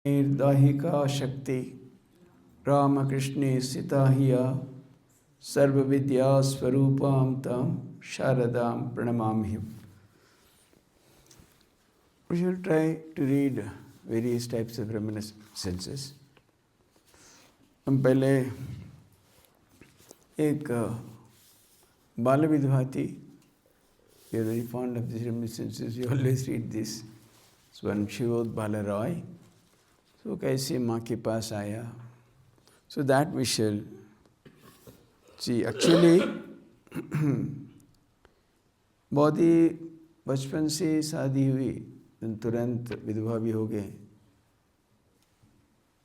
निर्दाहिका शक्ति रामकृष्णे स्थिता हिया सर्वविद्या स्वरूपां तां शारदां प्रणमाम्यहम्. We shall try to read various types of reminiscences. हम पहले एक बाल विधवा थी. We are very fond of these reminiscences. We always read this. It's one Shivod Bala Roy. So कैसे माँ के पास आया. So that we shall see. Actually बहुत ही बचपन से शादी हुई, तुरंत विधवा भी हो गए.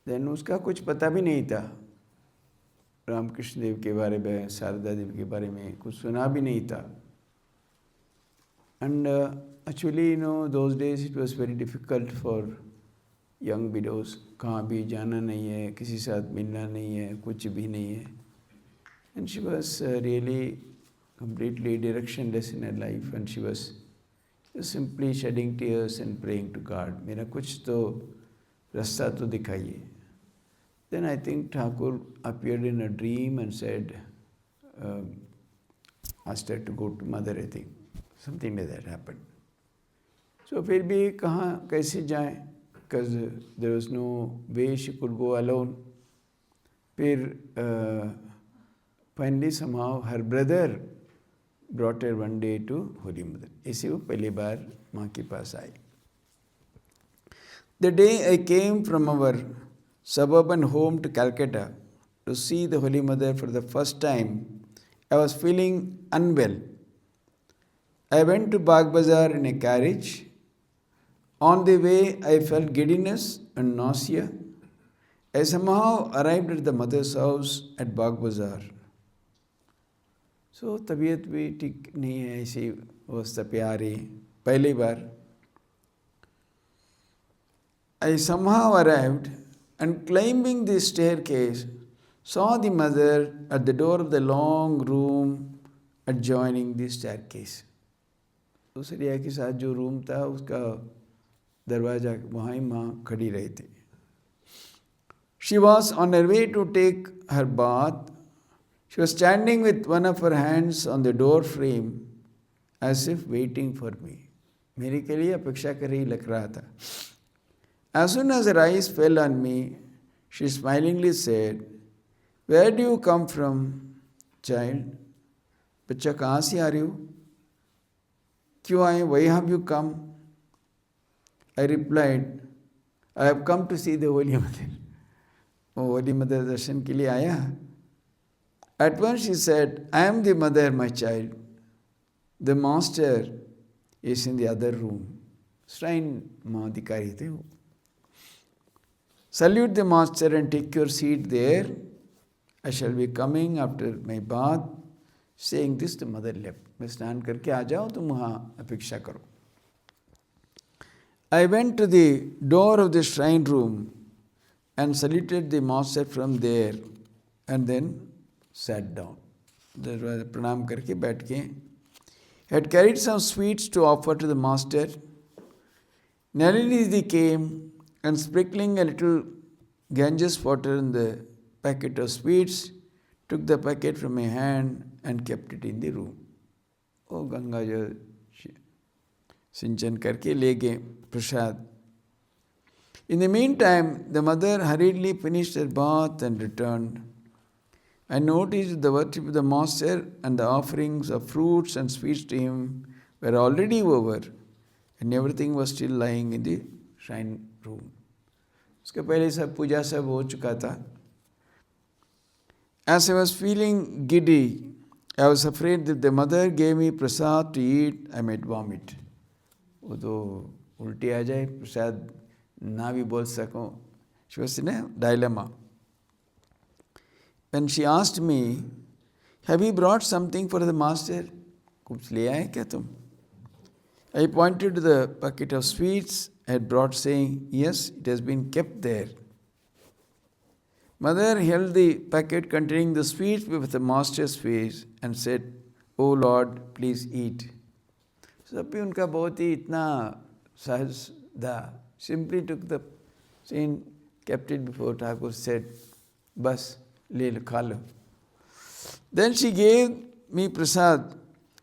देन उसका कुछ पता भी नहीं था रामकृष्ण देव के बारे में, शारदा देव के बारे में कुछ सुना भी नहीं था. And actually, those days it was very difficult for young widows. कहाँ भी जाना नहीं है, किसी साथ मिलना नहीं है, कुछ भी नहीं है. And she was really completely directionless in her life, and she was just simply shedding tears and praying to God. मेरा कुछ तो रास्ता तो दिखाइए. Then I think Thakur appeared in a dream and said, asked her to go to mother, I think. Something like that happened. So फिर भी कहाँ कैसे जाएं? Because there was no way she could go alone. फिर finally somehow her brother brought her one day to Holy Mother. ऐसे वो पहली बार माँ के पास आई. The day I came from our suburban home to Calcutta to see the Holy Mother for the first time, I was feeling unwell. I went to Bagh Bazaar in a carriage. On the way, I felt giddiness and nausea. I somehow arrived at the mother's house at Bagh Bazaar. So, तबीयत भी ठीक नहीं है, ऐसी अवस्था पे आ रही पहली बार. I somehow arrived and climbing the staircase, saw the mother at the door of the long room adjoining the staircase. उस रिया के साथ जो रूम था उसका दरवाजा वहाँ ही माँ खड़ी रही थी. She was on her way to take her bath. She was standing with one of her hands on the door frame as if waiting for me. मेरे के लिए अपेक्षा कर रही लग रहा था. As soon as her eyes fell on me, she smilingly said, "Where do you come from, child?" बच्चा कहाँ से आ रही हो? क्यों आए? Why have you come? I replied, "I have come to see the Holy Mother." वो Holy Mother दर्शन के लिए आया. At once she said, "I am the mother, my child. The master is in the other room." Shrine माँ अधिकारी थे वो. "Salute the master and take your seat there. I shall be coming after my bath." Saying this, the mother left. मैं स्नान करके आ जाओ, तुम वहाँ अपेक्षा करो. I went to the door of the shrine room and saluted the master from there and then sat down. प्रणाम करके बैठ के. Had carried some sweets to offer to the master. Nalinidhi came and sprinkling a little Ganges water in the packet of sweets, took the packet from my hand and kept it in the room. वो गंगा जल सिंचन करके ले गए प्रसाद. In the meantime, the mother hurriedly finished her bath and returned. I noticed the worship of the master and the offerings of fruits and sweets to him were already over, and everything was still lying in the shrine room. उसके पहले सब पूजा सब हो चुका था. As I was feeling giddy, I was afraid that the mother gave me prasad to eat, I might vomit. वो तो उल्टी आ जाए, प्रसाद ना भी बोल सकूं. She was in a dilemma. When she asked me, "Have you brought something for the master?" कुछ ले आए क्या तुम? I pointed to the packet of sweets I had brought, saying, "Yes, it has been kept there." Mother held the packet containing the sweets with the master's face and said, "Oh Lord, please eat." सब भी उनका बहुत ही इतना सहज था. Simply took the She kept it before Thakur, said, "Bas, le lo, kha lo." Then she gave me prasad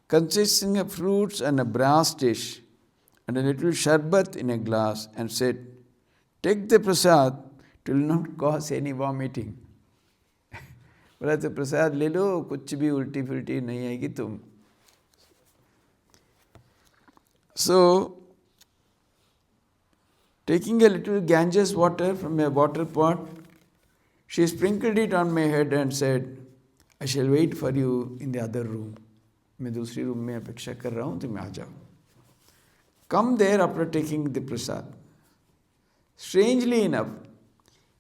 consisting of fruits and a brass dish and a little sharbat in a glass and said, "Take the prasad, it will not cause any vomiting." बोला तो प्रसाद ले लो, कुछ भी उल्टी फिल्टी नहीं आएगी तुम. So, taking a little Ganges water from a water pot, she sprinkled it on my head and said, "I shall wait for you in the other room." मैं दूसरी रूम में अपेक्षा कर रहा हूँ, तुम आ जाओ. Come there after taking the prasad. Strangely enough,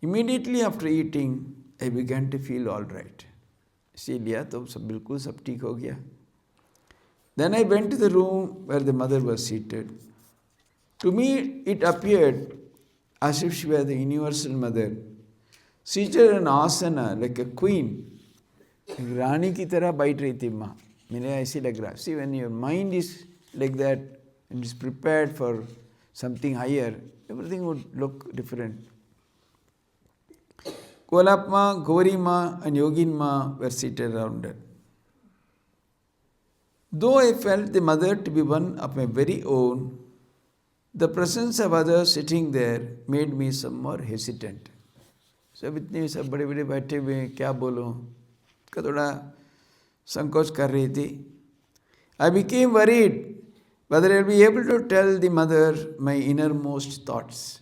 immediately after eating, I began to feel all right. इसी लिया तो सब बिल्कुल सब ठीक हो गया. Then I went to the room where the mother was seated. To me, it appeared as if she were the universal mother, seated in asana like a queen. रानी की तरह बैठ रही थी माँ. मेरे ऐसे लग रहा. See, when your mind is like that and is prepared for something higher, everything would look different. Kolapma, Gaurima and Yoginma were seated around her. Though I felt the mother to be one of my very own, the presence of others sitting there made me some more hesitant. सब इतने सब बड़े बड़े बैठे हुए हैं, क्या बोलूं, का थोड़ा संकोच कर रही थी. I became worried whether I'll be able to tell the mother my innermost thoughts.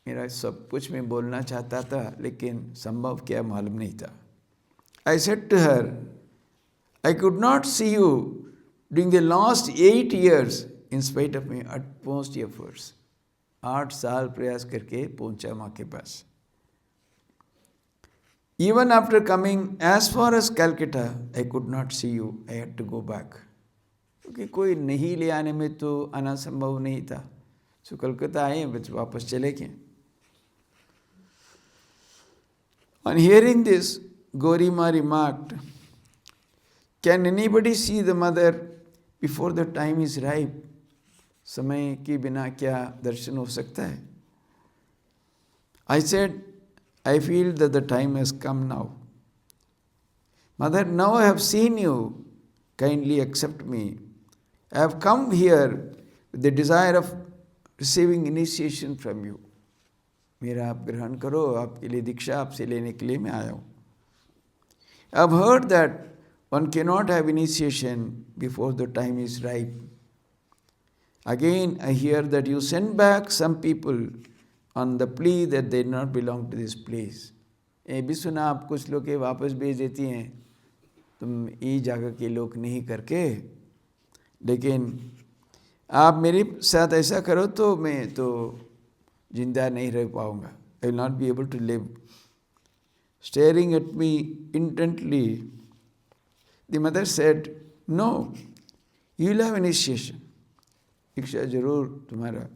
मेरा सब कुछ मैं बोलना चाहता था, लेकिन संभव क्या मालूम नहीं था. I said to her, "I could not see you during the last 8 years in spite of my utmost efforts." 8 साल प्रयास करके पहुंचा माँ के पास. Even after coming as far as Calcutta, I could not see you. I had to go back. क्योंकि कोई नहीं ले आने में तो आना संभव नहीं था. So कलकत्ता आए, बस वापस चले गए. On hearing this, Gaurima remarked, "Can anybody see the mother before the time is ripe?" समय के बिना क्या दर्शन हो सकता है? I said, "I feel that the time has come now. Mother, now I have seen you. Kindly accept me. I have come here with the desire of receiving initiation from you." मेरा आप ग्रहण करो, आपके लिए दीक्षा आपसे लेने के लिए मैं आया हूँ. I have heard that one cannot have initiation before the time is ripe. Again, I hear that you send back some people on the plea that they do not belong to this place. ये भी सुना आप कुछ लोग के वापस भेज देती हैं, तुम ये जगह के लोग नहीं करके, लेकिन आप मेरे साथ ऐसा करो तो मैं तो जिंदा नहीं रह पाऊंगा. I will not be able to live. Staring at me intently, the mother said, "No, you will have initiation. दीक्षा जरूर तुम्हारा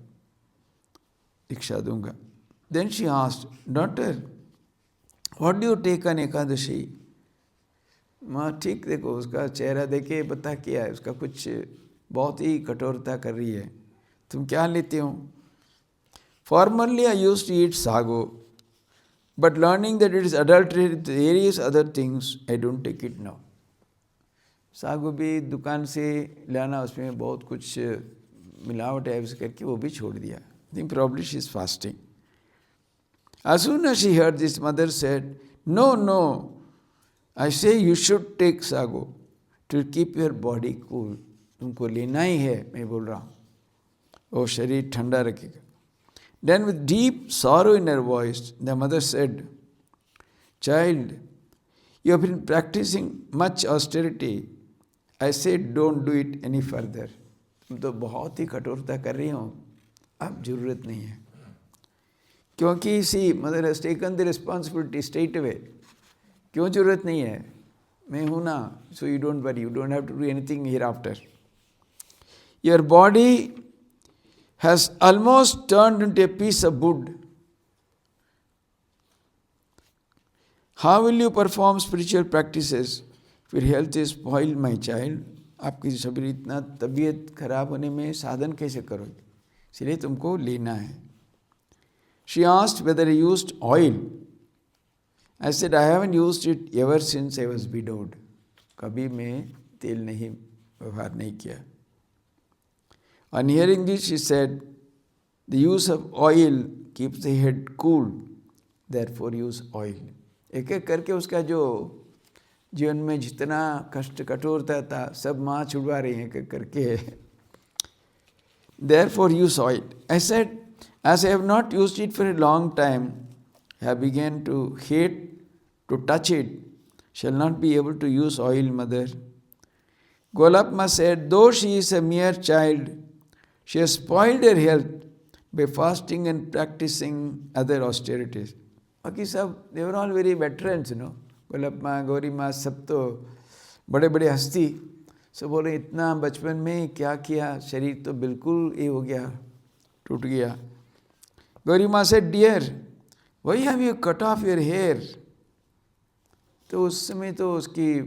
दीक्षा दूंगा." Then she asked, "Daughter, what do you take on Ekadashi?" माँ ठीक देखो, उसका चेहरा देखे पता क्या है, उसका कुछ बहुत ही कठोरता कर रही है. तुम क्या लेते हो? Formerly I used to eat sago, but learning that it is adulterated with various other things, I don't take it now. Sago भी दुकान से लाना, उसमें बहुत कुछ मिलावट है उसे करके वो भी छोड़ दिया. I think probably she is fasting. As soon as she heard this, mother said, "No, no, I say you should take sago to keep your body cool. तुमको लेना ही है, मैं बोल रहा हूँ, वो शरीर ठंडा रखेगा." Then with deep sorrow in her voice, the mother said, "Child, you have been practicing much austerity. I said don't do it any further." तुम तो बहुत ही कठोरता कर रही हो, अब जरूरत नहीं है. क्योंकि सी mother has taken the responsibility straight away. क्यों जरूरत नहीं है? मैं हूँ ना, so you don't worry, you don't have to do anything hereafter. Your body has almost turned into a piece of wood. How will you perform spiritual practices if your health is spoiled, my child? आपकी शरीर इतना तबीयत खराब होने में साधन कैसे करोगे? इसलिए तुमको लेना है. She asked whether I used oil. I said, I haven't used it ever since I was widowed. कभी मैं तेल नहीं व्यवहार नहीं किया. On hearing this, she said, the use of oil keeps the head cool. Therefore, use oil. एक एक करके उसका जो जीवन में जितना कष्ट कठोरता था सब माँ छुड़वा रही हैं एक एक करके. Therefore, use oil. I said, as I have not used it for a long time, I have begun to hate to touch it. Shall not be able to use oil, mother. Golapma said, though she is a mere child, she has spoiled her health by fasting and practicing other austerities. बाकी सब they were all very veterans, गोलप्मा Gauri माँ सब तो बड़े बड़े हस्ती. सब बोले इतना बचपन में क्या किया, शरीर तो बिल्कुल ये हो गया, टूट गया. गौरी माँ से dear, why have you cut off your hair? तो उस समय तो उसकी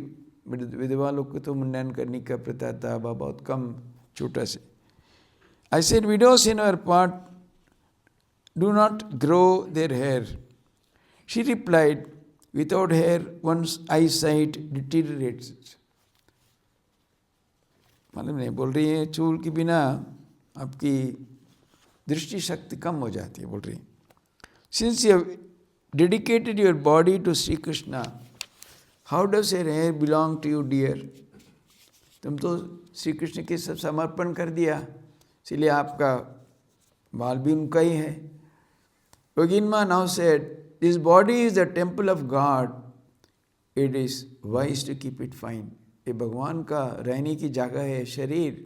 विधवा लोग को तो मुंडन करने का प्रथा था, बहुत कम छोटा से. I said, widows in our part do not grow their hair. She replied, without hair one's eyesight deteriorates. मालूम नहीं, बोल रही है चूल के बिना आपकी दृष्टि शक्ति कम हो जाती है. बोल रही है, since you have dedicated your body to Sri Krishna, how does your hair belong to you, dear? तुम तो श्री कृष्ण के सब समर्पण कर दिया, इसलिए आपका बाल भी उनका ही है. Yoginma now said, this body is the temple of God. It is wise to keep it fine. ये भगवान का रहने की जगह है, शरीर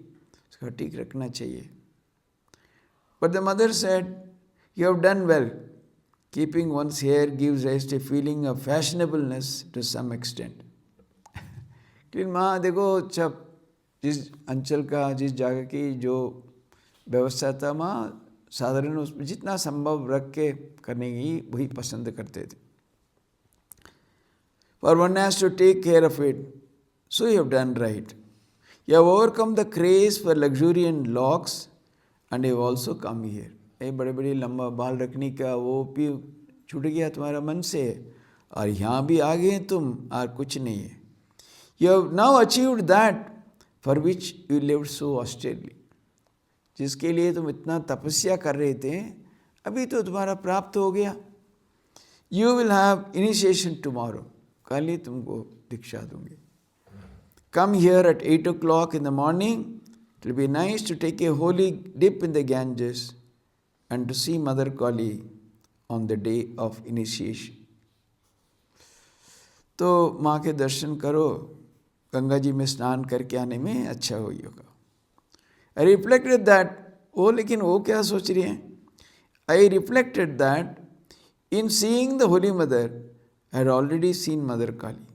उसका ठीक रखना चाहिए. But the mother said, you have done well. Keeping one's hair gives rise to a feeling of fashionableness to some extent. लेकिन माँ देखो, जब जिस अंचल का, जिस जगह की जो व्यवस्था था, माँ साधारण उसमें जितना संभव रख के करने की वही पसंद करते थे. For one has to take care of it. So you have done right. You have overcome the craze for luxuriant locks and you have also come here. ये बड़े बड़े लंबा बाल रखने का वो भी छूट गया तुम्हारा मन से, और यहाँ भी आ गए तुम, और कुछ नहीं है. You have now achieved that for which you lived so austerely. जिसके लिए तुम इतना तपस्या कर रहे थे, अभी तो तुम्हारा प्राप्त हो गया. You will have initiation tomorrow. कल ही तुमको दीक्षा दूंगी. Come here at 8 o'clock in the morning. It will be nice to take a holy dip in the Ganges and to see Mother Kali on the day of initiation. तो माँ के दर्शन करो, गंगा जी में स्नान करके आने में अच्छा होगा. I reflected that, लेकिन वो क्या सोच रही हैं? I reflected that in seeing the Holy Mother, I had already seen Mother Kali,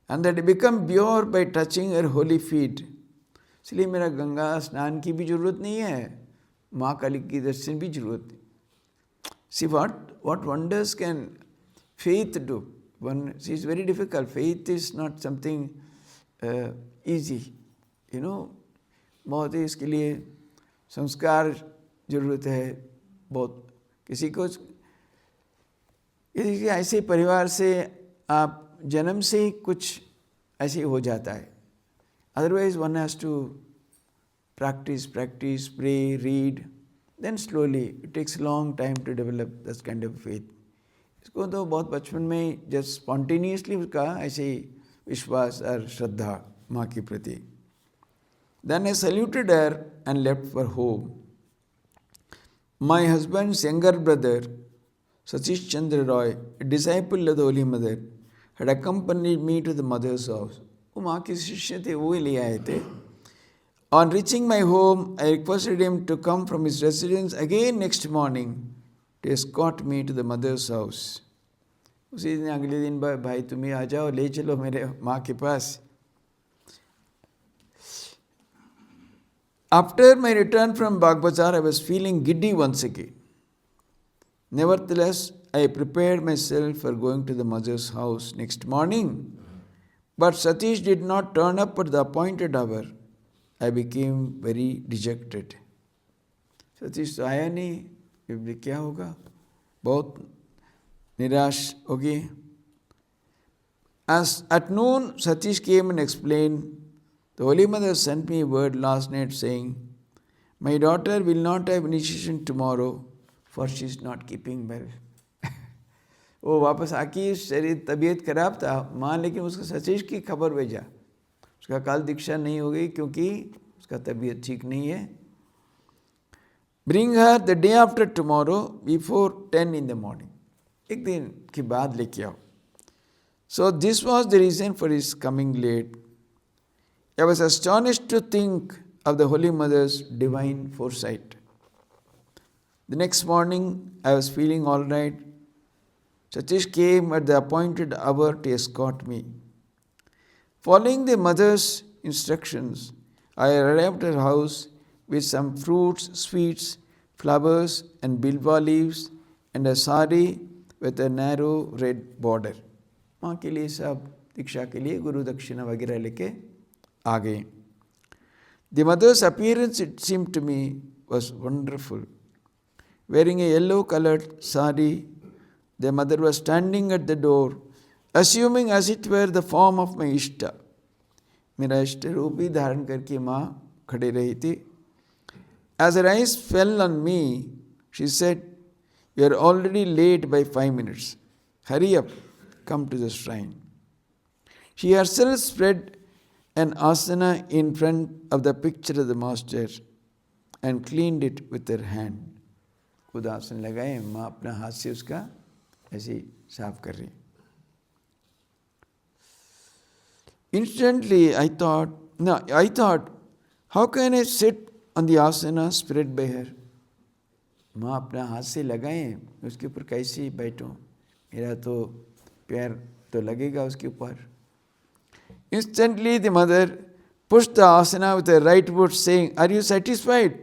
and that I become pure by touching her holy feet. इसलिए मेरा गंगा स्नान की भी जरूरत नहीं है, माँ काली की दर्शन भी जरूरत नहीं. See what wonders can faith do? See, it's very difficult. Faith is not something easy. बहुत ही इसके लिए संस्कार जरूरत है. बहुत किसी ऐसे परिवार से आप जन्म से ही कुछ ऐसे हो जाता है. Otherwise one has to practice, pray, read. Then slowly, it takes a long time to develop this kind of faith. इसको तो बहुत बचपन में just spontaneously उसका ऐसे ही विश्वास और श्रद्धा माँ के प्रति. Then I saluted her and left for home. My husband's younger brother, Satish Chandra Roy, a disciple of the Holy Mother, had accompanied me to the mother's house. वो माँ के शिष्य थे, वो ही ले आए थे. On reaching my home, I requested him to come from his residence again next morning to escort me to the mother's house. उसी दिन अगले दिन भाई तुम ही आ जाओ, ले चलो मेरे माँ के पास. After my return from Bagh Bazar, I was feeling giddy once again. Nevertheless, I prepared myself for going to the mother's house next morning. But Satish did not turn up at the appointed hour. I became very dejected. Satish तो आया नहीं, अब क्या होगा? बहुत निराश हो गए. As at noon, Satish came and explained, the Holy Mother sent me word last night saying, my daughter will not have initiation tomorrow for she is not keeping well. वो वापस आके शरीर तबीयत खराब था माँ, लेकिन उसको सतीश की खबर भेजा उसका काल दीक्षा नहीं हो गई क्योंकि उसका तबीयत ठीक नहीं है. Bring her the day after tomorrow before 10 in the morning. एक दिन के बाद लेके आओ. So this was the reason for his coming late. I was astonished to think of the Holy Mother's divine foresight. The next morning, I was feeling all right. Satish came at the appointed hour to escort me. Following the mother's instructions, I arrived at her house with some fruits, sweets, flowers, and bilwa leaves, and a sari with a narrow red border. माँ के लिए सब दीक्षा के लिए गुरु दक्षिणा वगैरह लेके आ गए. The mother's appearance, it seemed to me, was wonderful. Wearing a yellow-colored sari, the mother was standing at the door, assuming as it were the form of my Ishta. मेरा इष्ट रूप ही धारण करके माँ खड़े रही थी. As her eyes fell on me, she said, you are already late by 5 minutes. Hurry up, come to the shrine. She herself spread an asana in front of the picture of the master and cleaned it with her hand. खुद आसन लगाए, माँ अपना हाथ से उसका ऐसे साफ कर रही. Instantly I thought, how can I sit on the asana spread by her? माँ अपना हाथ से लगाए, उसके ऊपर कैसे बैठूं? मेरा तो पैर तो लगेगा उसके ऊपर. Instantly the mother pushed the asana with her right foot, saying, are you satisfied?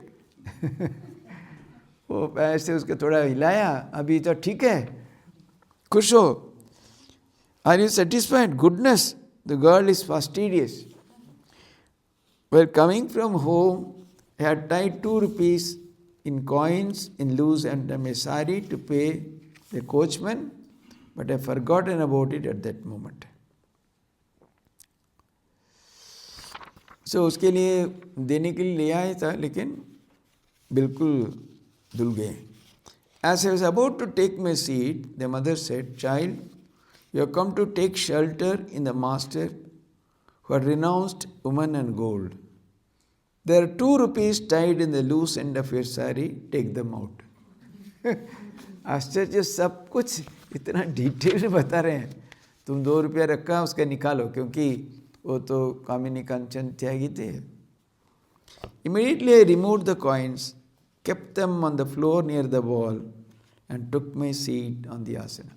वो पैर से उसको थोड़ा हिलाया, अभी तो ठीक है, खुश हो. Are you satisfied? Goodness, the girl is fastidious. While coming from home, I had tied 2 rupees in coins in loose and a sari to pay the coachman, but I had forgotten about it at that moment. So उसके लिए देने के लिए ले आया था, लेकिन बिल्कुल धुल गए. As I was about to take my seat, the mother said, child, you have come to take shelter in the master who had renounced woman and gold. There are 2 rupees tied in the loose end of your sari, take them out. आश्चर्य, सब कुछ इतना detail में बता रहे हैं. तुम 2 रुपया रखा, उसका निकालो, क्योंकि वो तो कामिनी कांचन त्यागी थे. Immediately I removed the coins, kept them on the floor near the wall, and took my seat on the asana.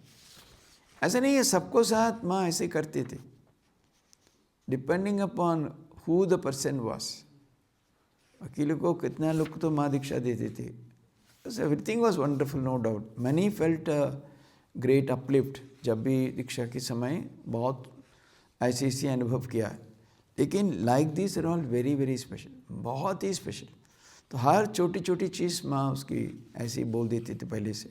ऐसा नहीं है, सबको साथ माँ ऐसे करते थे, depending upon who the person was. अकेले को कितना लोग तो माँ दीक्षा देते थे. So everything was wonderful, no doubt. Many felt a great uplift जब भी दीक्षा के समय बहुत ऐसे अनुभव किया. लेकिन like these are all very very special, बहुत ही स्पेशल. तो हर छोटी छोटी चीज़ माँ उसकी ऐसे बोल देती थी पहले से.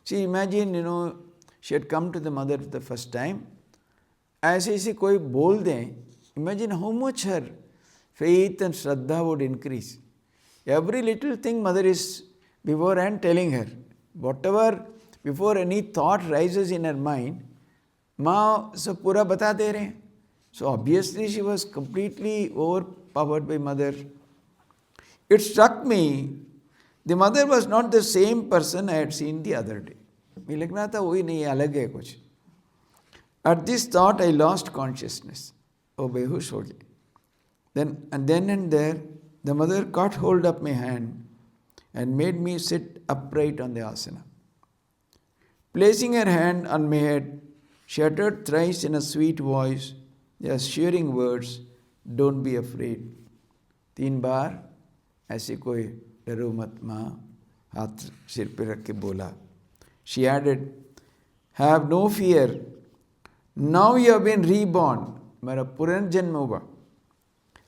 See, imagine, she had come to the mother for the first time. ऐसे कोई बोल दें, imagine how much her faith and Shraddha would increase. Every little thing mother is beforehand telling her. Whatever, before any thought rises in her mind, माँ सब पूरा बता दे रहे हैं. So obviously she was completely overpowered by mother. It struck me, the mother was not the same person I had seen the other day. मुझे लगना था वही नहीं, अलग है कुछ. At this thought I lost consciousness. वो बेहोश हो गई. Then and there, the mother caught hold of my hand and made me sit upright on the asana. Placing her hand on my head, she uttered thrice in a sweet voice the assuring words, don't be afraid. 3 बार ऐसे कोई डरो मत माँ, हाथ सिर पे रख के बोला. She added, have no fear. Now you have been reborn. मेरा पुनर्जन्म हुआ.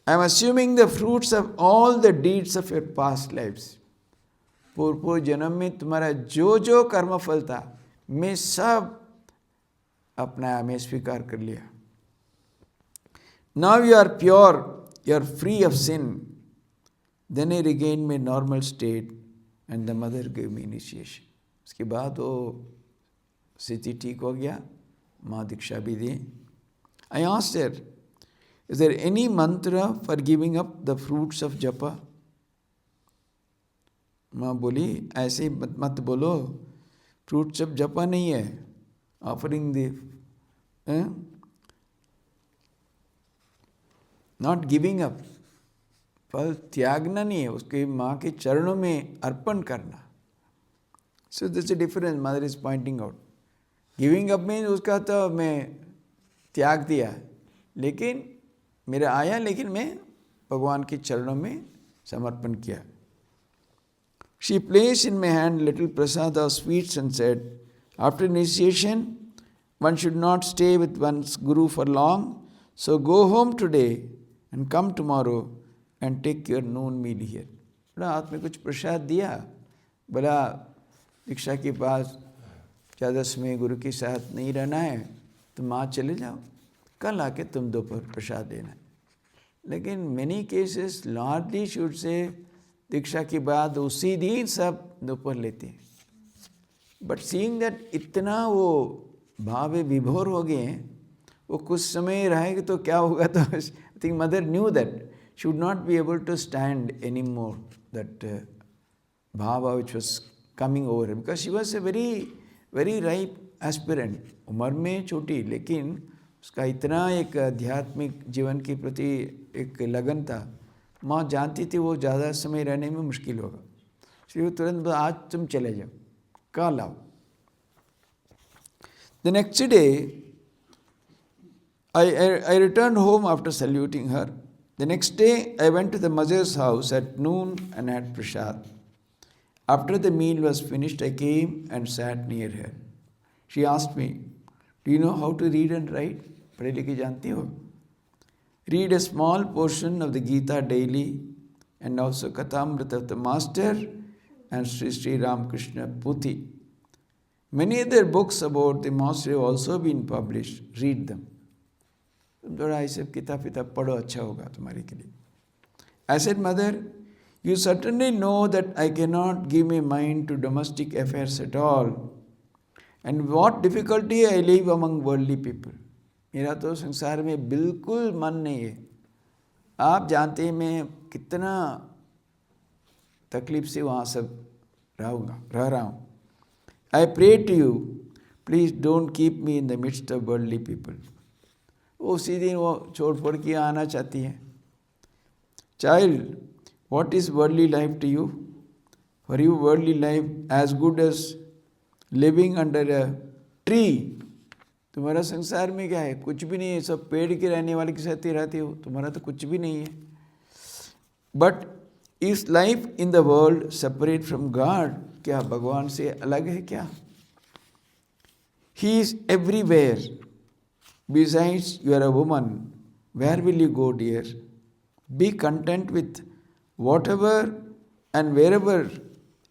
I am assuming the fruits of all the deeds of your past lives. पूर्व जन्म में तुम्हारा जो जो कर्म फल था मैं सब अपना मैं स्वीकार कर लिया. Now you are pure, you are free of sin. Then I regained my normal state and the mother gave me initiation. उसके बाद वो स्थिति ठीक हो गया, माँ दीक्षा भी दी. I asked her, is there any mantra for giving up the fruits of japa? माँ बोली ऐसे मत बोलो, फ्रूट्स ऑफ जपा नहीं है. Offering the not giving up, फल त्यागना नहीं है, उसके माँ के चरणों में अर्पण करना. So this a difference mother is pointing out. Giving up means उसका तो मैं त्याग दिया, लेकिन मेरा आया, लेकिन मैं भगवान के चरणों में समर्पण किया. She placed in my hand little prasada sweets and said, after initiation, one should not stay with one's guru for long, so go home today and come tomorrow and take your noon meal here. बोला हाथ में कुछ प्रसाद दिया, बोला दीक्षा के पास ज़्यादा समय गुरु के साथ नहीं रहना है, तुम आज चले जाओ, कल आके तुम दोपहर प्रसाद देना. लेकिन many cases largely should say दीक्षा के बाद उसी दिन सब दोपहर लेते हैं. बट सीइंग दैट इतना वो भाव विभोर हो गए हैं, वो कुछ समय रहेगा तो क्या होगा. तो I think mother knew that she would not be able to stand any more that bhav which was coming over, because she was a very ripe aspirant. उम्र में छोटी, लेकिन उसका इतना एक आध्यात्मिक जीवन के प्रति एक लगन था. माँ जानती थी वो ज़्यादा समय रहने में मुश्किल होगा, इसलिए वो तुरंत आज तुम चले जाओ, कल आओ. The next day, I returned home after saluting her. The next day, I went to the mother's house at noon and had prasad. After the meal was finished, I came and sat near her. She asked me, do you know how to read and write? पढ़े लिखे जानती हो? Read a small portion of the Gita daily and also Kathamrita of the Master and Sri Ramakrishna Puthi. Many other books about the Master have also been published. Read them. तुम थोड़ा ऐसे किताब पढ़ो, अच्छा होगा तुम्हारे के लिए. I said, Mother, you certainly know that I cannot give my mind to domestic affairs at all. And what difficulty I live among worldly people. मेरा तो संसार में बिल्कुल मन नहीं है. आप जानते हैं मैं कितना तकलीफ से वहाँ सब रह रहा हूँ. I pray to you, please don't keep me in the midst of worldly people. वो उसी दिन वो छोड़ के आना चाहती है. Child, what is worldly life to you? For you, worldly life as good as living under a tree. तुम्हारा संसार में क्या है? कुछ भी नहीं है. सब पेड़ के रहने वाले के साथ ही रहते हो, तुम्हारा तो कुछ भी नहीं है. But is life in the world separate from God? क्या भगवान से अलग है क्या? He is everywhere. Besides you are a woman, where will you go dear? Be content with whatever and wherever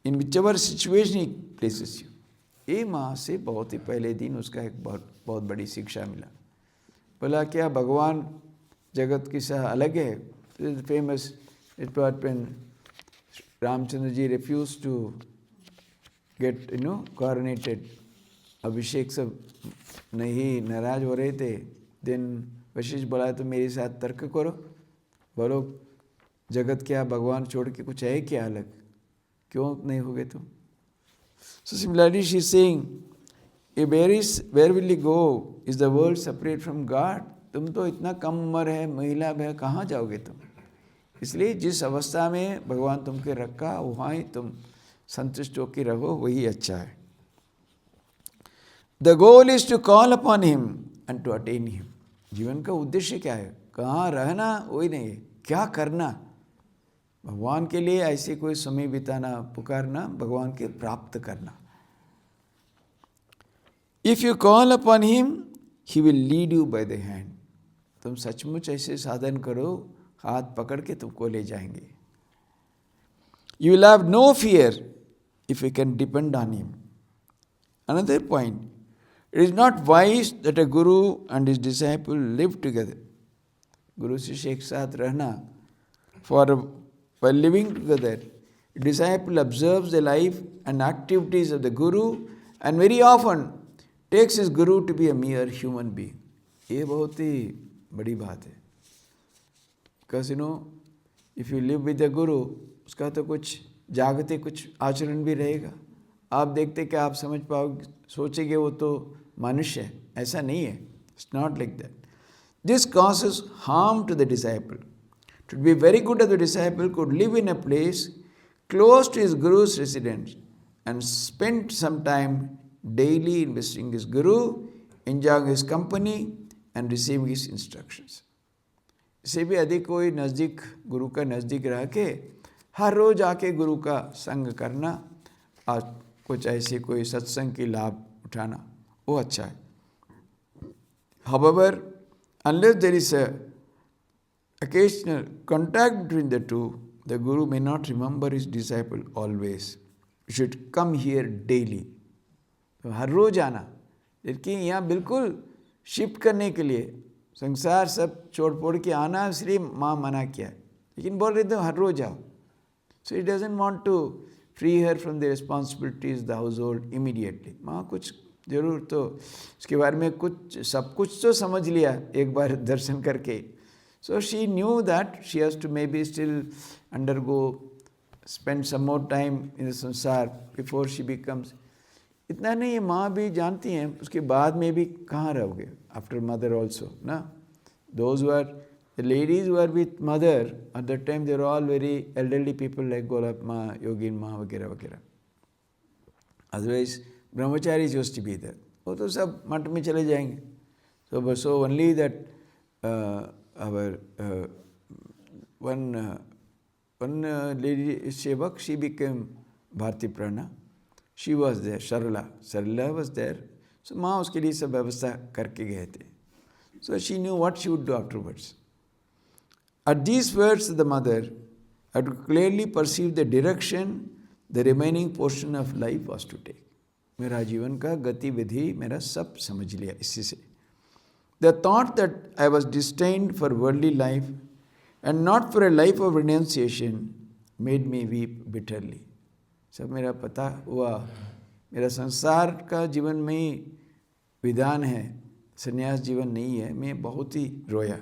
in whichever situation he places you. ये माँ से बहुत ही पहले दिन उसका एक बहुत बड़ी शिक्षा मिला. बोला क्या भगवान जगत की से अलग है? Famous it what when Ramchandra ji refuse to get coronated. अभिषेक सब नहीं नाराज हो रहे थे. देन वशिष्ठ बोला तो मेरे साथ तर्क करो, बोलो जगत क्या भगवान छोड़ के कुछ है क्या अलग? क्यों नहीं हो गए तुम? So similarly she is saying, where will you go? Is the world separate from God? तुम तो इतना कम उम्र है, महिला है, कहाँ जाओगे तुम? इसलिए जिस अवस्था में भगवान तुमके रखा वहाँ ही तुम संतुष्ट होकर रहो, वही अच्छा है. The goal is to call upon him and to attain him. जीवन का उद्देश्य क्या है? कहाँ रहना वही नहीं है, क्या करना. भगवान के लिए ऐसे कोई समय बिताना, पुकारना, भगवान के प्राप्त करना. If you call upon him, he will lead you by the hand. तुम सचमुच ऐसे साधन करो, हाथ पकड़ के तुमको ले जाएंगे. You will have no fear if we can depend on him. Another point, it is not wise that a guru and his disciple live together. Guru Shishya ek saath रहना, while living together, a disciple observes the life and activities of the guru and very often takes his guru to be a mere human being. ये बहुत ही बड़ी बात है. Because if you live with a guru, उसका तो कुछ जागते कुछ आचरण भी रहेगा. आप देखते कि आप समझ पाओगे, सोचेंगे वो तो मनुष्य है. ऐसा नहीं है. It's not like that. This causes harm to the disciple. To be very good as the disciple could live in a place close to his guru's residence and spend some time daily in visiting his guru, enjoying his company and receiving his instructions. इससे भी अधिक कोई नज़दीक गुरु का नज़दीक रह के हर रोज़ आके गुरु का संग करना और कुछ ऐसे कोई सत्संग की लाभ उठाना, वो अच्छा है. However, unless there is a occasional contact between the two, the guru may not remember his disciple always. You should come here daily. तो हर रोज आना, लेकिन यहाँ बिल्कुल शिफ्ट करने के लिए संसार सब छोड़ फोड़ के आना इसलिए माँ मना किया है, लेकिन बोल रहे थे हर रोज आओ. So he doesn't want to free her from the responsibilities of the household immediately. माँ कुछ जरूर तो उसके बारे में कुछ सब कुछ तो समझ लिया एक बार दर्शन करके. So she knew that she has to maybe still spend some more time in the sansar before she becomes. इतना नहीं है, माँ भी जानती हैं उसके बाद में भी कहाँ रहोगे, after mother also, ना. Those who are the ladies who are with mother at that time, they are all very elderly people like Golap Ma, Yogin Ma वगैरह वगैरह. Otherwise brahmacharis used to be there. वो तो सब मठ में चले जाएंगे. So only that our one lady Sevak, she became Bharti Prana. She was there, Sarada was there. So माँ उसके लिए सब व्यवस्था करके गए थे. So she knew what she would do afterwards. At these words of the mother, I could clearly perceive the direction the remaining portion of life was to take. मेरा जीवन का गतिविधि मेरा सब समझ लिया इसी से. The thought that I was destined for worldly life and not for a life of renunciation made me weep bitterly. सब मेरा पता हुआ, मेरा संसार का जीवन में ही विधान है, संन्यास जीवन नहीं है. मैं बहुत ही रोया.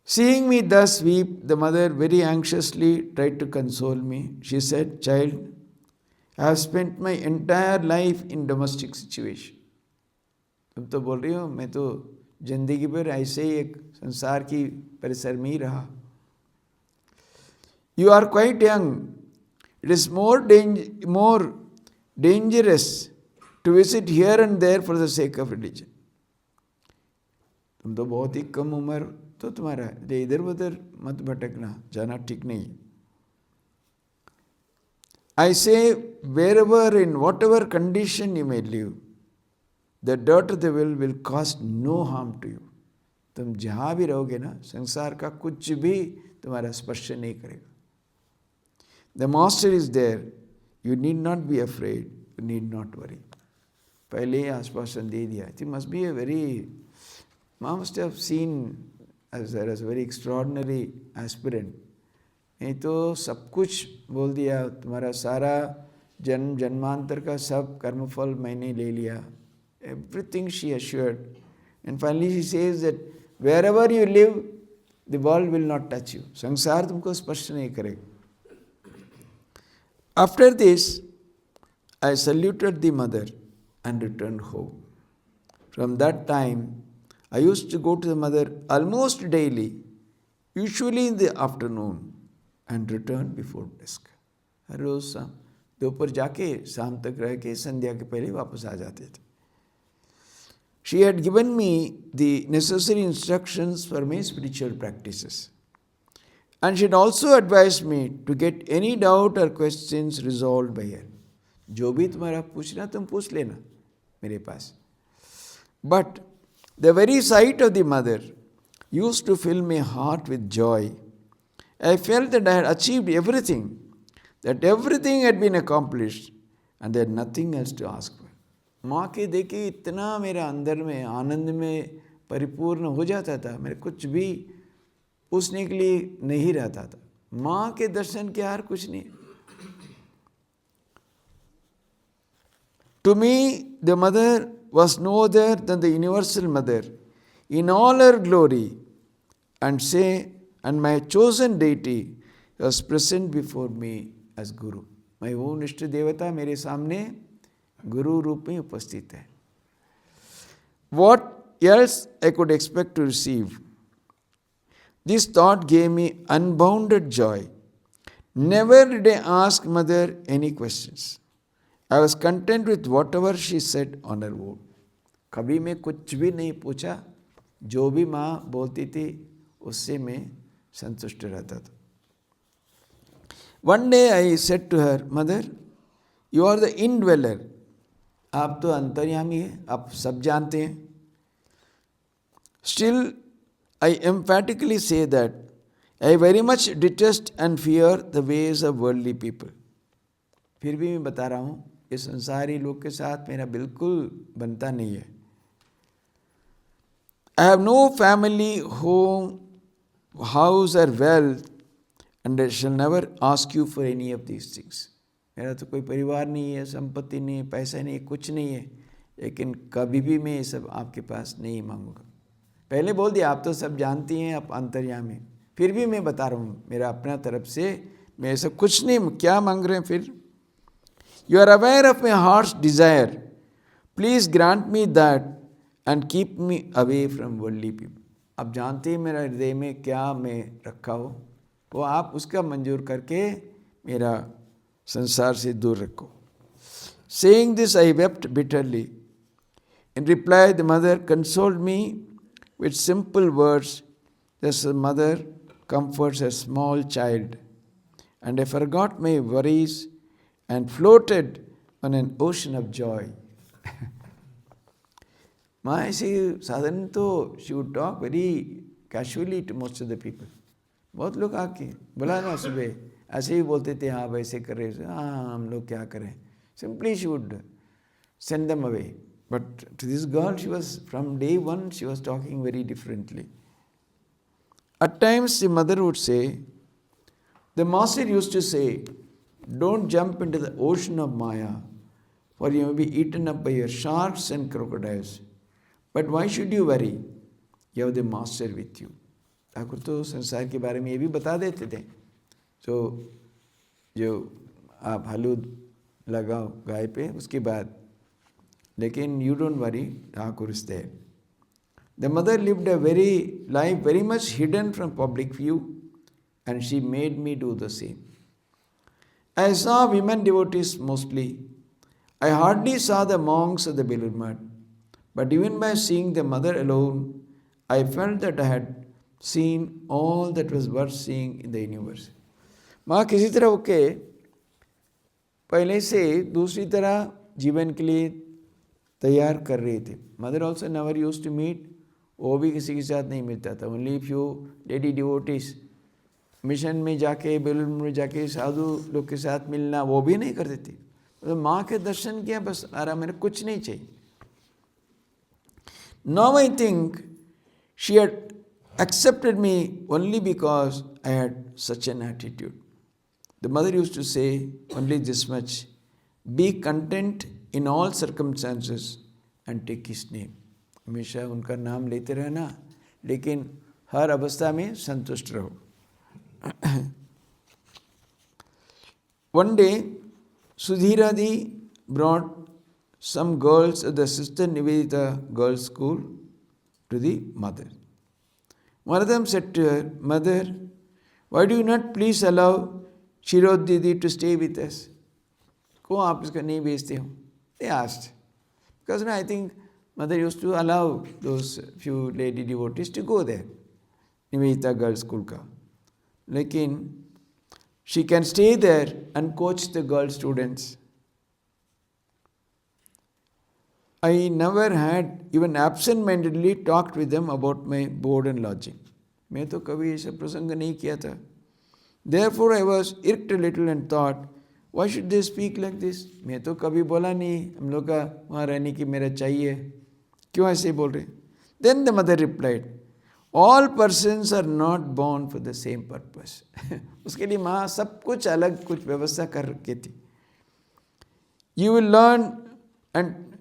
Seeing me thus weep, the mother very anxiously tried to console me. She said, "Child, I have spent my entire life in domestic situation." तुम तो बोल रही हो मैं तो जिंदगी भर ऐसे ही एक संसार की परिसर में ही रहा. You are quite young. It is more dangerous to visit here and there for the sake of religion. तुम तो बहुत ही कम उम्र तो तुम्हारा है, इधर उधर मत भटकना, जाना ठीक नहीं. I say, wherever in whatever condition you may live, the dirt of the will cause no harm to you. तुम जहाँ भी रहोगे ना, संसार का कुछ भी तुम्हारा स्पर्श नहीं करेगा. The master is there. You need not be afraid. You need not worry. पहले ही आश्वासन दे दिया. It must be a very, must have seen as a very extraordinary aspirant. नहीं तो सब कुछ बोल दिया, तुम्हारा सारा जन्मांतर का सब कर्मफल मैंने ले लिया. Everything she assured. And finally she says that wherever you live, the world will not touch you. संसार तुमको स्पर्श नहीं करेगा. After this, I saluted the mother and returned home. From that time, I used to go to the mother almost daily, usually in the afternoon, and return before dusk. हर रोज दोपहर जाके शाम तक रह के संध्या के पहले वापस आ जाते थे. She had given me the necessary instructions for my spiritual practices. And she had also advised me to get any doubt or questions resolved by her. जो भी तुम्हारा पूछना तुम पूछ लेना मेरे पास. But the very sight of the mother used to fill my heart with joy. I felt that I had achieved everything that everything had been accomplished and they had nothing else to ask for. माँ के देखिए इतना मेरा अंदर में आनंद में परिपूर्ण हो जाता था, मेरे कुछ भी पूछने के लिए नहीं रहता था. माँ के दर्शन के यार कुछ नहीं. To me, the mother was no other than the universal mother in all her glory, and my chosen deity was present before me as Guru. My own इष्ट देवता मेरे सामने गुरु रूप में उपस्थित है. What else I could expect to receive? This thought gave me unbounded joy. Never did I ask mother any questions. I was content with whatever she said on her own. कभी मैं कुछ भी नहीं पूछा, जो भी माँ बोलती थी उससे मैं संतुष्ट रहता था. One day I said to her, Mother, you are the indweller. आप तो अंतर्यामी हैं, आप सब जानते हैं. Still, I emphatically say that I very much detest and fear the ways of worldly people. फिर भी मैं बता रहा हूँ, इस संसारी लोग के साथ मेरा बिल्कुल बनता नहीं है. I have no family, home, house or wealth, and I shall never ask you for any of these things. मेरा तो कोई परिवार नहीं है, संपत्ति नहीं है, पैसा नहीं है, कुछ नहीं है, लेकिन कभी भी मैं ये सब आपके पास नहीं मांगूंगा. पहले बोल दिया, आप तो सब जानती हैं, आप अंतर्यामी. फिर भी मैं बता रहा हूँ, मेरा अपना तरफ से मैं ऐसा कुछ नहीं. क्या मांग रहे हैं फिर? You are aware of my heart's desire. Please grant me that and keep me away from worldly people. आप जानते हैं मेरा हृदय में क्या मैं रखा हो, वो आप उसका मंजूर करके मेरा संसार से दूर रखो. Saying this, I wept bitterly. In reply, the mother consoled me with simple words, as a mother comforts a small child. And I forgot my worries and floated on an ocean of joy. माँ ऐसे साधारण तो she would talk very casually to most of the people. बहुत लोग आके बोला ना सुबह ऐसे ही बोलते थे, हाँ वैसे कर रहे, हाँ हम लोग क्या करें. Simply she would send them away. But to this girl, she was, from day one, she was talking very differently. At times the mother would say, the master used to say, don't jump into the ocean of Maya, for you may be eaten up by your sharks and crocodiles. But why should you worry? You have the master with you. Thakur तो संसार के बारे में ये भी बता देते थे. So, जो आप हलूद लगाओ गाय पे उसके बाद, लेकिन you don't worry, Thakur is there. The mother lived a life very much hidden from public view, and she made me do the same. I saw women devotees mostly. I hardly saw the monks or the Belur Math. But even by seeing the mother alone, I felt that I had seen all that was worth seeing in the universe. माँ किसी तरह okay पहले से दूसरी तरह जीवन के लिए तैयार कर रही थी. Mother also never used to meet, वो भी किसी के साथ नहीं मिलता था. Only few lady devotees. Mission में जाके, बेलूर में जाके साधु लोग के साथ मिलना वो भी नहीं करती थी. तो माँ के दर्शन किया बस, आरा मेरे कुछ नहीं चाहिए. Now I think she had accepted me only because I had such an attitude. The mother used to say only this much, be content in all circumstances and take his name. हमेशा उनका नाम लेते रहना, लेकिन हर अवस्था में संतुष्ट रहो. One day, Sudhira Di brought some girls at the Sister Nivedita girls' school to the mother. One of them said to her, Mother, why do you not please allow Shirod Didi to stay with us? क्यों आप इसको नहीं भेजते हो? They asked. Because I think mother used to allow those few lady devotees to go there. Nivedita girls' school ka. Lekin she can stay there and coach the girl students. I never had even absent-mindedly talked with them about my board and lodging. मैं तो कभी ऐसा प्रसंग नहीं किया था. Therefore I was irked a little and thought, why should they speak like this? मैं तो कभी बोला नहीं हम लोग का वहाँ रहने की मेरा चाहिए, क्यों ऐसे बोल रहे? Then the mother replied, all persons are not born for the same purpose. उसके लिए माँ सब कुछ अलग कुछ व्यवस्था कर रखी थी. You will learn and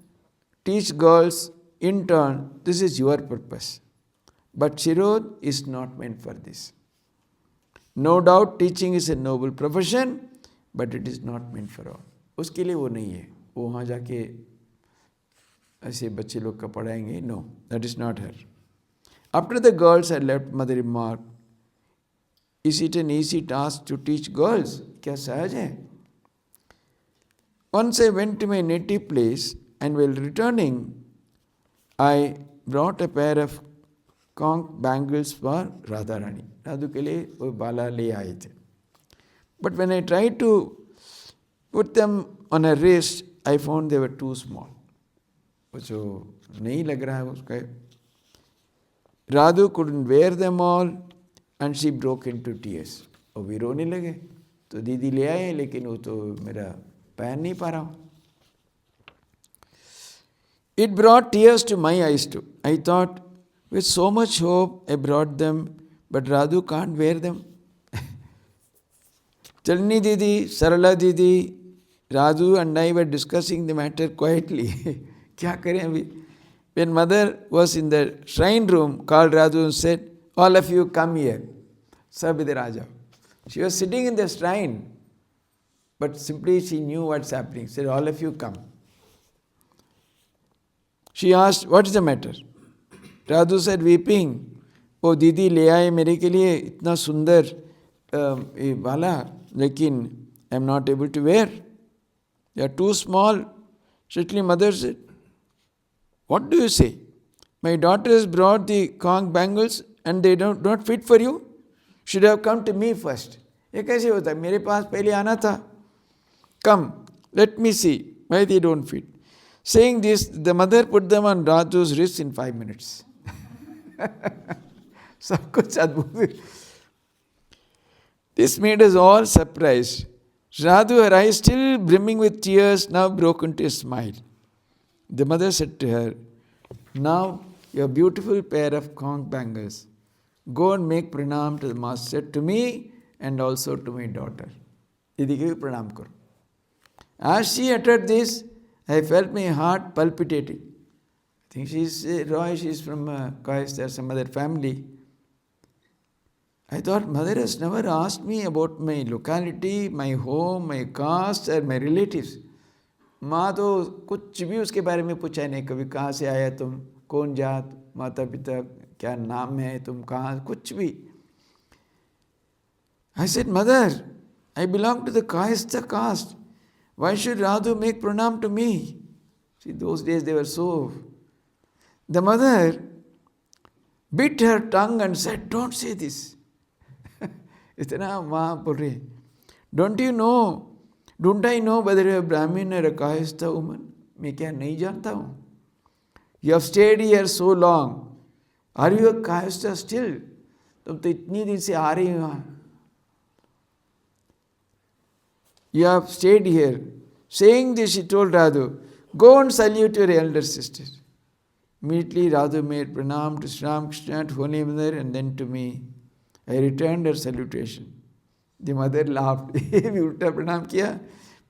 teach girls in turn, this is your purpose. But Shirod is not meant for this. No doubt teaching is a noble profession, but it is not meant for all. उसके लिए वो नहीं है, वो वहाँ जाके ऐसे बच्चे लोग का पढ़ाएंगे. No, that is not her. After the girls had left, mother remarked, is it an easy task to teach girls? क्या सहज है? Once I went to my native place and while returning, I brought a pair of conch bangles for Radharani. Radhu के लिए वो बाला ले आए थे. But when I tried to put them on her wrist, I found they were too small. वो जो नहीं लग रहा है उसका. Radhu couldn't wear them all and she broke into tears. वो भी रोने लगे. तो दीदी ले आए लेकिन वो तो मेरा पहन नहीं पा रहा हूँ. It brought tears to my eyes too. I thought, with so much hope I brought them, but Radhu can't wear them. Chalini Didi, Sarada Didi, Radhu and I were discussing the matter quietly. Kya kare abhi? When mother was in the shrine room, called Radhu and said, all of you come here. Sab idhar aa jao. She was sitting in the shrine, but simply she knew what's happening. Said, all of you come. She asked, what is the matter? Radhu said, weeping, ओ दीदी ले आए मेरे के लिए इतना सुंदर वाला, लेकिन I am not able to wear. They are too small. Strictly mother said, what do you say? My daughter has brought the conch bangles and they don't not fit for you? Should have come to me first. ये कैसे होता है? मेरे पास पहले आना था. Come, let me see why they don't fit. Saying this, the mother put them on Radhu's wrist in 5 minutes. सब कुछ अद्भुत. This made us all surprised. Radhu, her eyes still brimming with tears, now broke into a smile. The mother said to her, now your beautiful pair of conch bangles, go and make pranam to the master, to me and also to my daughter. Idike pranam karo. As she uttered this, I felt my heart palpitating. I think she's Roy, she's from Kayastha, some other family. I thought, mother has never asked me about my locality, my home, my caste or my relatives. माँ तो कुछ भी उसके बारे में पूछा नहीं कभी. कहाँ से आया तुम, कौन जात, माता पिता क्या नाम है, तुम कहाँ, कुछ भी. I said, mother, I belong to the Kayastha caste. Why should Radhu make pranam to me? See, those days they were so. The mother bit her tongue and said, don't say this. इतना माँ बोल रही, don't I know whether you are a Brahmin or a Kayastha woman? मैं क्या नहीं जानता हूँ? You have stayed here so long. Are you a Kayastha still? तुम तो इतनी दिन से आ रही हो. You have stayed here. Saying this, she told Radhu, go and salute your elder sister. Immediately Radhu made pranam to Sri Ramakrishna, to Holy Mother, and then to me. I returned her salutation. The mother laughed. Ulta pranam kiya.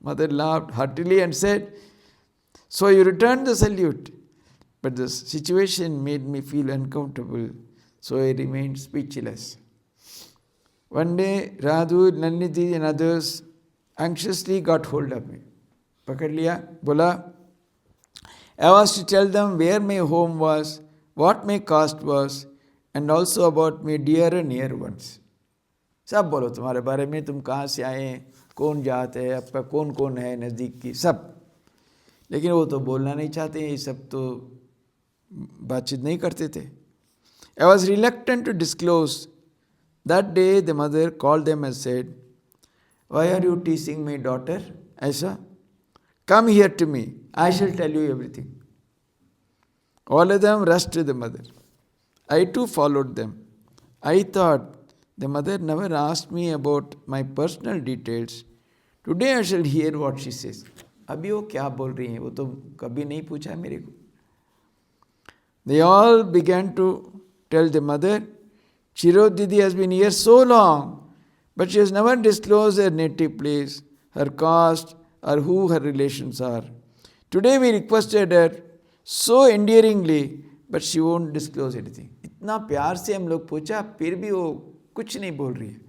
Mother laughed heartily and said, so you returned the salute. But the situation made me feel uncomfortable, so I remained speechless. One day, Radhu, Nanditi and others anxiously got hold of me. Pakad liya, bola. I was to tell them where my home was, what my caste was, and also about my dear and near ones. सब बोलो तुम्हारे बारे में, तुम कहाँ से आए, कौन जात है, आपका कौन कौन है नज़दीक की, सब. लेकिन वो तो बोलना नहीं चाहते, ये सब तो बातचीत नहीं करते थे. I was reluctant to disclose. That day the mother called them and said, why are you teasing my daughter, Aisha? Come here to me, I shall tell you everything. All of them rushed to the mother. I too followed them. I thought The mother never asked me about my personal details. Today I shall hear what she says. अभी वो क्या बोल रही हैं वो तो कभी नहीं पूछा मेरे को. They all began to tell the mother, Chiro Didi has been here so long, but she has never disclosed her native place, her caste, or who her relations are. Today we requested her so endearingly, but she won't disclose anything. इतना प्यार से हम लोग पूछा, फिर भी वो कुछ नहीं बोल रही है.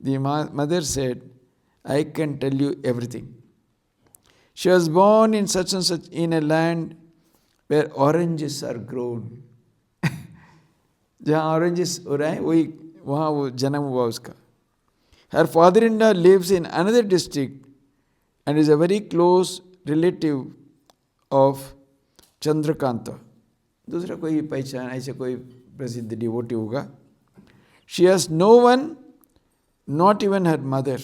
The mother said, I can tell you everything. She was born in such and such in a land where oranges are grown. जहाँ oranges हो रहा है वही वहाँ वो जन्म हुआ उसका. Her father-in-law lives in another district and is a very close relative of Chandrakanta. दूसरा कोई पहचान ऐसे कोई प्रसिद्ध डिवोटी होगा. She has no one, not even her mother,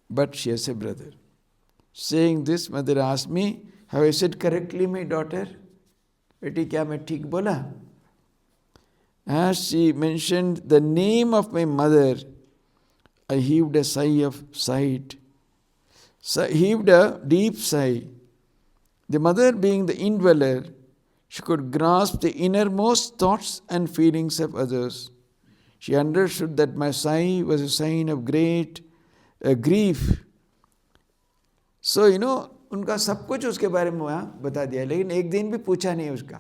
but she has a brother. Saying this, mother asked me, have I said correctly, my daughter? बेटी क्या मैं ठीक बोला? As she mentioned the name of my mother, I heaved a sigh of sight. Heaved a deep sigh. The mother being the indweller, she could grasp the innermost thoughts and feelings of others. She understood that my sigh was a sign of great grief. So, उनका सब कुछ उसके बारे में वहाँ बता दिया, लेकिन एक दिन भी पूछा नहीं उसका.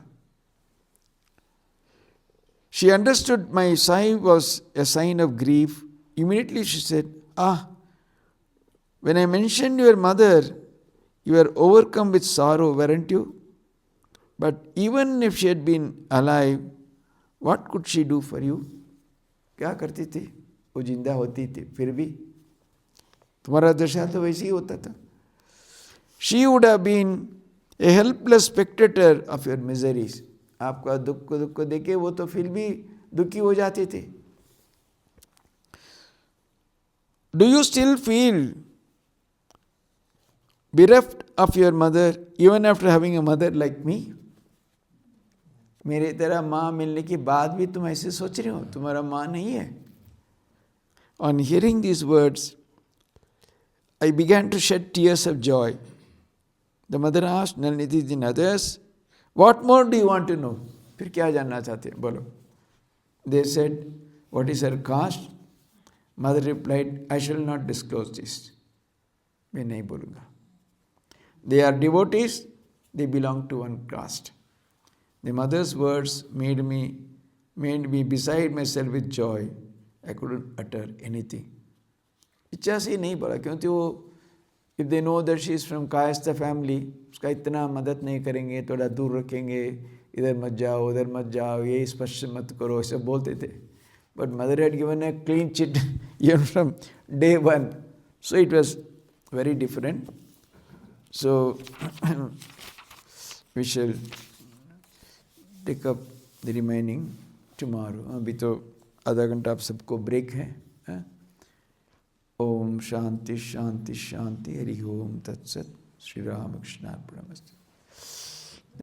She understood my sigh was a sign of grief. Immediately she said, when I mentioned your mother, you were overcome with sorrow, weren't you? But even if she had been alive, what could she do for you? क्या करती थी? वो जिंदा होती थी, फिर भी तुम्हारा दशा तो वैसे ही होता था. She would have been a helpless spectator of your miseries. आपका दुख को देखे वो तो फिर भी दुखी हो जाती थी. Do you still feel bereft of your mother even after having a mother like me? मेरे तरह माँ मिलने के बाद भी तुम ऐसे सोच रहे हो, तुम्हारा माँ नहीं है. On hearing these words, I began to shed tears of joy. The mother asked Nalniti and others, what more do you want to know? फिर क्या जानना चाहते हैं? बोलो. They said, what is her caste? Mother replied, I shall not disclose this. मैं नहीं बोलूँगा. They are devotees, they belong to one caste. The mother's words made me beside myself with joy. I couldn't utter anything. इच्छा से नहीं बोला, क्योंकि वो if they know that she is from Kayastha family, उसका इतना मदद नहीं करेंगे, थोड़ा दूर रखेंगे, इधर मत जाओ, उधर मत जाओ, ये स्पर्श मत करो, ऐसे बोलते थे. But mother had given a clean chit even from day one. So it was very different. So we shall take up the remaining tomorrow. अभी तो आधा घंटा आप सबको ब्रेक है. ओम शांति शांति शांति. हरि ओम तत्सत. श्री राम कृष्णार्पणमस्तु.